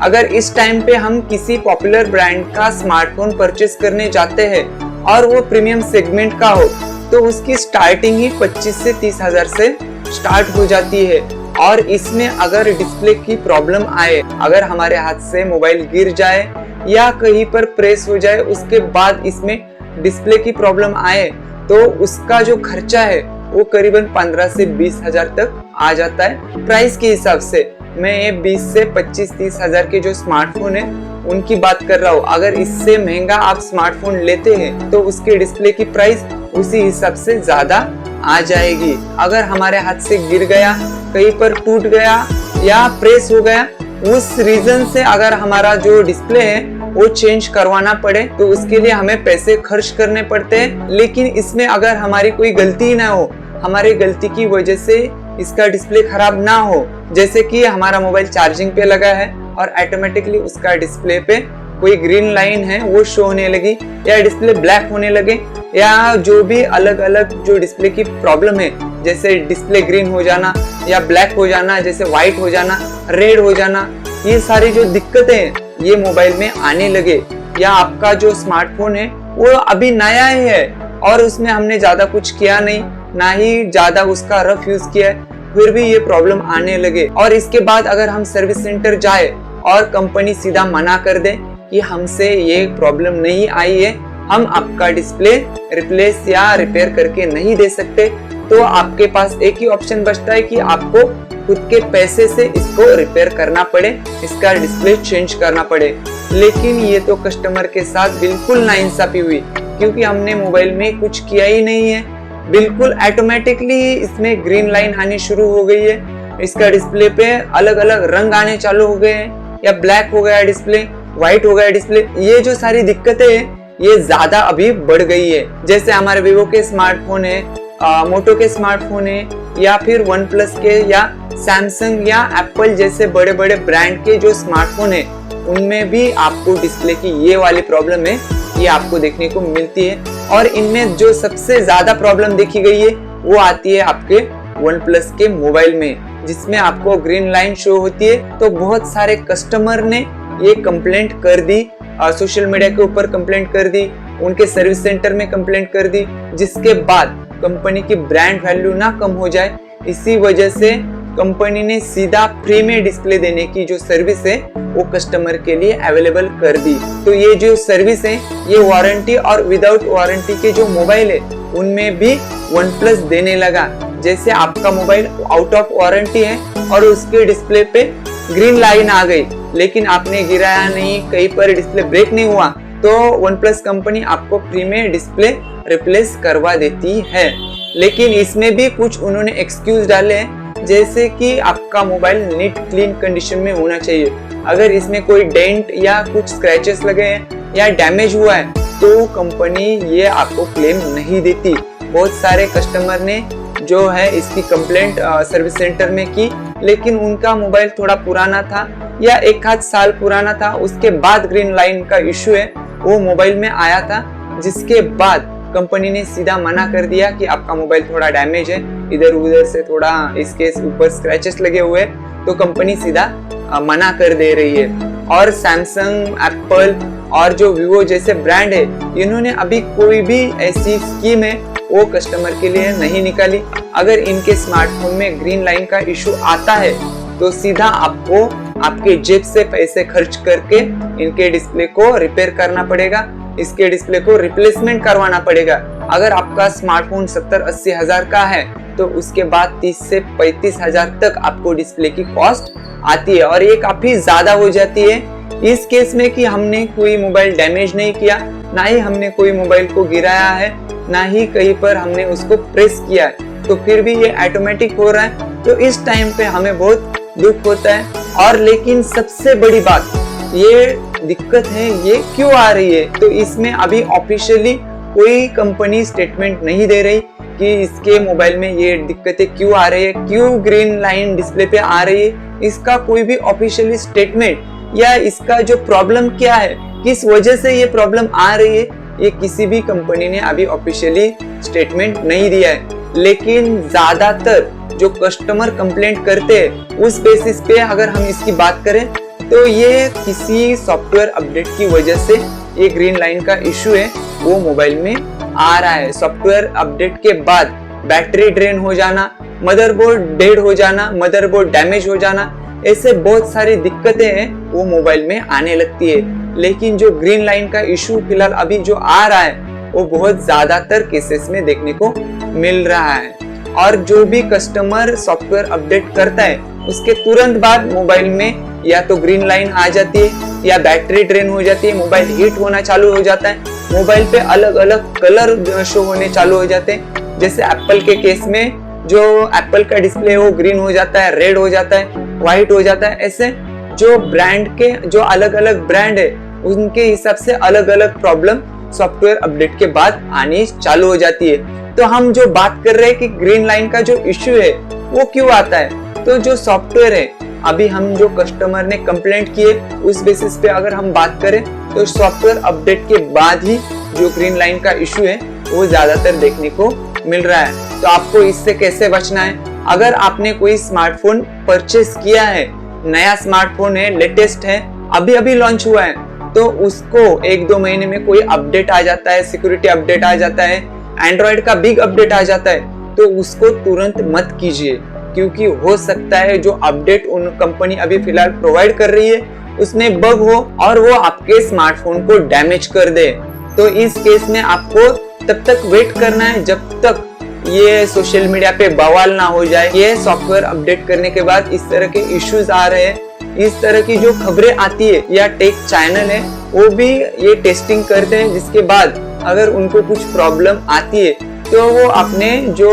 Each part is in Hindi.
अगर इस टाइम पे हम किसी पॉपुलर ब्रांड का स्मार्टफोन परचेस करने जाते हैं और वो प्रीमियम सेगमेंट का हो तो उसकी स्टार्टिंग ही 25 से 30 हजार से स्टार्ट हो जाती है। और इसमें अगर डिस्प्ले की प्रॉब्लम आए, अगर हमारे हाथ से मोबाइल गिर जाए या कहीं पर प्रेस हो जाए, उसके बाद इसमें डिस्प्ले की प्रॉब्लम आए तो उसका जो खर्चा है वो करीबन 15 से 20 हजार तक आ जाता है। प्राइस के हिसाब से मैं ये 20 से 25-30 हजार के जो स्मार्टफोन है उनकी बात कर रहा हूँ। अगर इससे महंगा आप स्मार्टफोन लेते हैं तो उसके डिस्प्ले की प्राइस उसी हिसाब से ज्यादा आ जाएगी। अगर हमारे हाथ से गिर गया, कहीं पर टूट गया या प्रेस हो गया, उस रीजन से अगर हमारा जो डिस्प्ले है वो चेंज करवाना पड़े तो उसके लिए हमें पैसे खर्च करने पड़ते हैं। लेकिन इसमें अगर हमारी कोई गलती ना हो, हमारी गलती की वजह से इसका डिस्प्ले खराब ना हो, जैसे कि हमारा मोबाइल चार्जिंग पे लगा है और ऑटोमेटिकली उसका डिस्प्ले पे कोई ग्रीन लाइन है वो शो होने लगी या डिस्प्ले ब्लैक होने लगे, या जो भी अलग अलग जो डिस्प्ले की प्रॉब्लम है, जैसे डिस्प्ले ग्रीन हो जाना या ब्लैक हो जाना, जैसे व्हाइट हो जाना, रेड हो जाना, ये सारी जो दिक्कतें ये मोबाइल में आने लगे, या आपका जो स्मार्टफोन है वो अभी नया ही है और उसमें हमने ज्यादा कुछ किया नहीं, ना ही ज्यादा उसका रफ यूज किया है, फिर भी ये प्रॉब्लम आने लगे। और इसके बाद अगर हम सर्विस सेंटर जाए और कंपनी सीधा मना कर दे कि हमसे ये प्रॉब्लम नहीं आई है, हम आपका डिस्प्ले रिप्लेस या रिपेयर करके नहीं दे सकते, तो आपके पास एक ही ऑप्शन बचता है कि आपको खुद के पैसे से इसको रिपेयर करना पड़े, इसका डिस्प्ले चेंज करना पड़े। लेकिन ये तो कस्टमर के साथ बिल्कुल नाइंसाफी हुई, क्योंकि हमने मोबाइल में कुछ किया ही नहीं है, बिल्कुल ऑटोमेटिकली इसमें ग्रीन लाइन आनी शुरू हो गई है, इसका डिस्प्ले पे अलग अलग रंग आने चालू हो गए हैं, या ब्लैक हो गया डिस्प्ले, व्हाइट हो गया डिस्प्ले। ये जो सारी दिक्कतें हैं ये ज्यादा अभी बढ़ गई है। जैसे हमारे वीवो के स्मार्टफोन है, मोटो के स्मार्टफोन है, या फिर वन प्लस के, या सैमसंग या एप्पल जैसे बड़े बड़े ब्रांड के जो स्मार्टफोन है उनमें भी आपको डिस्प्ले की ये वाली प्रॉब्लम है, ये आपको देखने को मिलती है। और इनमें जो सबसे ज्यादा प्रॉब्लम देखी गई है वो आती है आपके वन प्लस के मोबाइल में, जिसमें आपको ग्रीन लाइन शो होती है। तो बहुत सारे कस्टमर ने ये कंप्लेंट कर दी, सोशल मीडिया के ऊपर कंप्लेंट कर दी, उनके सर्विस सेंटर में कंप्लेंट कर दी, जिसके बाद कंपनी की ब्रांड वैल्यू ना कम हो जाए, इसी वजह से कंपनी ने सीधा फ्री में डिस्प्ले देने की जो सर्विस है वो कस्टमर के लिए अवेलेबल कर दी। तो ये जो सर्विस है ये वारंटी और विदाउट वारंटी के जो मोबाइल है उनमें भी वन प्लस देने लगा। जैसे आपका मोबाइल आउट ऑफ वारंटी है और उसके डिस्प्ले पे ग्रीन लाइन आ गई, लेकिन आपने गिराया नहीं, कहीं पर डिस्प्ले ब्रेक नहीं हुआ, तो वन प्लस कंपनी आपको फ्री में डिस्प्ले रिप्लेस करवा देती है। लेकिन इसमें भी कुछ उन्होंने एक्सक्यूज डाले हैं, जैसे कि आपका मोबाइल नीट क्लीन कंडीशन में होना चाहिए। अगर इसमें कोई डेंट या कुछ स्क्रैचेस लगे हैं या डैमेज हुआ है तो कंपनी ये आपको क्लेम नहीं देती। बहुत सारे कस्टमर ने जो है इसकी कंप्लेंट सर्विस सेंटर में की, लेकिन उनका मोबाइल थोड़ा पुराना था या एक आध साल पुराना था, उसके बाद ग्रीन लाइन का इश्यू है वो मोबाइल में आया था, जिसके बाद कंपनी ने सीधा मना कर दिया कि आपका मोबाइल थोड़ा डैमेज है, इधर उधर से थोड़ा इसके ऊपर स्क्रैचेस लगे हुए हैं, तो कंपनी सीधा मना कर दे रही है। और सैमसंग, एप्पल और जो वीवो जैसे ब्रांड है, इन्होंने अभी कोई भी ऐसी स्कीम है वो कस्टमर के लिए नहीं निकाली। अगर इनके स्मार्टफोन में ग्रीन लाइन का इशू आता है तो सीधा आपको आपके जेब से पैसे खर्च करके इनके डिस्प्ले को रिपेयर करना पड़ेगा, इसके डिस्प्ले को रिप्लेसमेंट करवाना पड़ेगा। अगर आपका स्मार्टफोन 70-80 हजार का है तो उसके बाद 30 से 35 हजार तक आपको डिस्प्ले की कॉस्ट आती है, और ये काफी ज्यादा हो जाती है। इस केस में कि हमने कोई मोबाइल डैमेज नहीं किया, ना ही हमने कोई मोबाइल को गिराया है, ना ही कहीं पर हमने उसको प्रेस किया है, तो फिर भी ये ऑटोमेटिक हो रहा है, तो इस टाइम पे हमें बहुत दुख होता है। और लेकिन सबसे बड़ी बात, ये दिक्कत है ये क्यों आ रही है, तो इसमें अभी ऑफिशियली कोई कंपनी स्टेटमेंट नहीं दे रही कि इसके मोबाइल में ये दिक्कतें क्यों आ रही है, क्यों ग्रीन लाइन डिस्प्ले पे आ रही है। इसका कोई भी ऑफिशियली स्टेटमेंट या इसका जो प्रॉब्लम क्या है, किस वजह से ये प्रॉब्लम आ रही है, ये किसी भी कंपनी ने अभी ऑफिशियली स्टेटमेंट नहीं दिया है। लेकिन ज्यादातर जो कस्टमर कंप्लेंट करते हैं उस बेसिस पे अगर हम इसकी बात करें तो ये किसी सॉफ्टवेयर अपडेट की वजह से ये ग्रीन लाइन का इशू है वो मोबाइल में आ रहा है। सॉफ्टवेयर अपडेट के बाद बैटरी ड्रेन हो जाना, मदरबोर्ड डेड हो जाना, मदरबोर्ड डैमेज हो जाना, ऐसे बहुत सारी दिक्कतें हैं वो मोबाइल में आने लगती है। लेकिन जो ग्रीन लाइन का इशू फिलहाल अभी जो आ रहा है वो बहुत ज्यादातर केसेस में देखने को मिल रहा है। और जो भी कस्टमर सॉफ्टवेयर अपडेट करता है उसके तुरंत बाद मोबाइल में या तो ग्रीन लाइन आ जाती है या बैटरी ड्रेन हो जाती है, मोबाइल हीट होना चालू हो जाता है, मोबाइल पे अलग अलग कलर शो होने चालू हो जाते हैं। जैसे एप्पल के केस में जो एप्पल का डिस्प्ले है वो ग्रीन हो जाता है, रेड हो जाता है, व्हाइट हो जाता है। ऐसे जो ब्रांड के जो अलग अलग ब्रांड है उनके हिसाब से अलग अलग प्रॉब्लम सॉफ्टवेयर अपडेट के बाद आनी चालू हो जाती है। तो हम जो बात कर रहे हैं कि ग्रीन लाइन का जो इश्यू है वो क्यों आता है, तो जो सॉफ्टवेयर है अभी हम जो कस्टमर ने कंप्लेंट किए उस बेसिस पे अगर हम बात करें तो सॉफ्टवेयर अपडेट के बाद ही जो ग्रीन लाइन का इश्यू है वो ज्यादातर देखने को मिल रहा है। तो आपको इससे कैसे बचना है, अगर आपने कोई स्मार्टफोन परचेस किया है, नया स्मार्टफोन है, लेटेस्ट है, अभी अभी लॉन्च हुआ है, तो उसको 1-2 महीने में कोई अपडेट आ जाता है, सिक्योरिटी अपडेट आ जाता है, एंड्रॉइड का बिग अपडेट आ जाता है, तो उसको तुरंत मत कीजिए। क्योंकि हो सकता है जो अपडेट उन कंपनी अभी फिलहाल प्रोवाइड कर रही है उसमें बग हो और वो आपके स्मार्टफोन को डैमेज कर दे। तो इस केस में आपको तब तक वेट करना है जब तक ये सोशल मीडिया पे बवाल ना हो जाए। ये सॉफ्टवेयर अपडेट करने के बाद इस तरह के इश्यूज आ रहे हैं, इस तरह की जो खबरें आती है या टेक चैनल है वो भी ये टेस्टिंग करते हैं, जिसके बाद अगर उनको कुछ प्रॉब्लम आती है तो वो अपने जो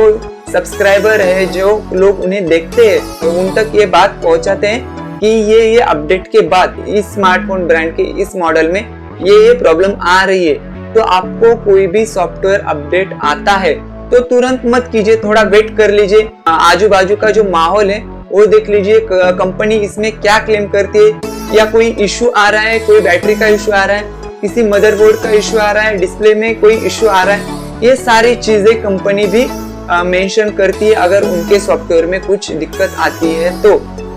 सब्सक्राइबर है, जो लोग उन्हें देखते हैं, तो उन तक ये बात पहुंचाते हैं कि ये अपडेट के बाद इस स्मार्टफोन ब्रांड के इस मॉडल में ये प्रॉब्लम आ रही है। तो आपको कोई भी सॉफ्टवेयर अपडेट आता है तो तुरंत मत कीजिए, थोड़ा वेट कर लीजिए, आजू बाजू का जो माहौल है वो देख लीजिए, कंपनी इसमें क्या क्लेम करती है, या कोई इश्यू आ रहा है, कोई बैटरी का इश्यू आ रहा है, किसी मदरबोर्ड का इश्यू आ रहा है, डिस्प्ले में कोई इश्यू आ रहा है, ये सारी चीजें कंपनी भी मेंशन करती है। अगर उनके सॉफ्टवेयर में कुछ दिक्कत आती है तो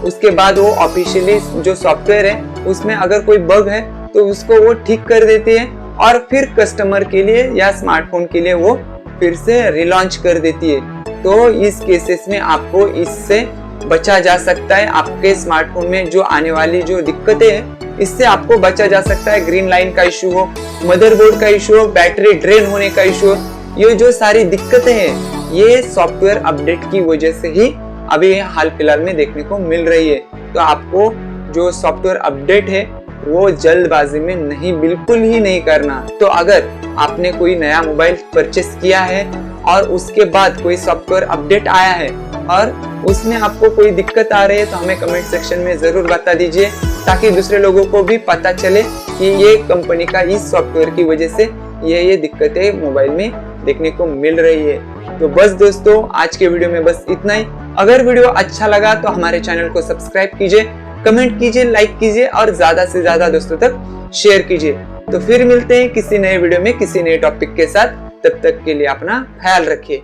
उसके बाद वो ऑफिशियली जो सॉफ्टवेयर है उसमें अगर कोई बग है तो उसको वो ठीक कर देती है और फिर कस्टमर के लिए या स्मार्टफोन के लिए वो फिर से रिलॉन्च कर देती है। तो इस केसेस में आपको इससे बचा जा सकता है। आपके स्मार्टफोन में जो आने वाली जो दिक्कतें हैं इससे आपको बचा जा सकता है। ग्रीन लाइन का इशू हो, मदरबोर्ड का इशू हो, बैटरी ड्रेन होने का इशू हो, ये जो सारी दिक्कतें हैं ये सॉफ्टवेयर अपडेट की वजह से ही अभी हाल फिलहाल में देखने को मिल रही है। तो आपको जो सॉफ्टवेयर अपडेट है वो जल्दबाजी में नहीं, बिल्कुल ही नहीं करना। तो अगर आपने कोई नया मोबाइल परचेस किया है और उसके बाद कोई सॉफ्टवेयर अपडेट आया है और उसमें आपको कोई दिक्कत आ रही है तो हमें कमेंट सेक्शन में जरूर बता दीजिए, ताकि दूसरे लोगों को भी पता चले कि ये कंपनी का इस सॉफ्टवेयर की वजह से ये दिक्कतें मोबाइल में देखने को मिल रही है। तो बस दोस्तों, आज के वीडियो में बस इतना ही। अगर वीडियो अच्छा लगा तो हमारे चैनल को सब्सक्राइब कीजिए, कमेंट कीजिए, लाइक कीजिए और ज्यादा से ज्यादा दोस्तों तक शेयर कीजिए। तो फिर मिलते हैं किसी नए वीडियो में किसी नए टॉपिक के साथ। तब तक के लिए अपना ख्याल रखिए।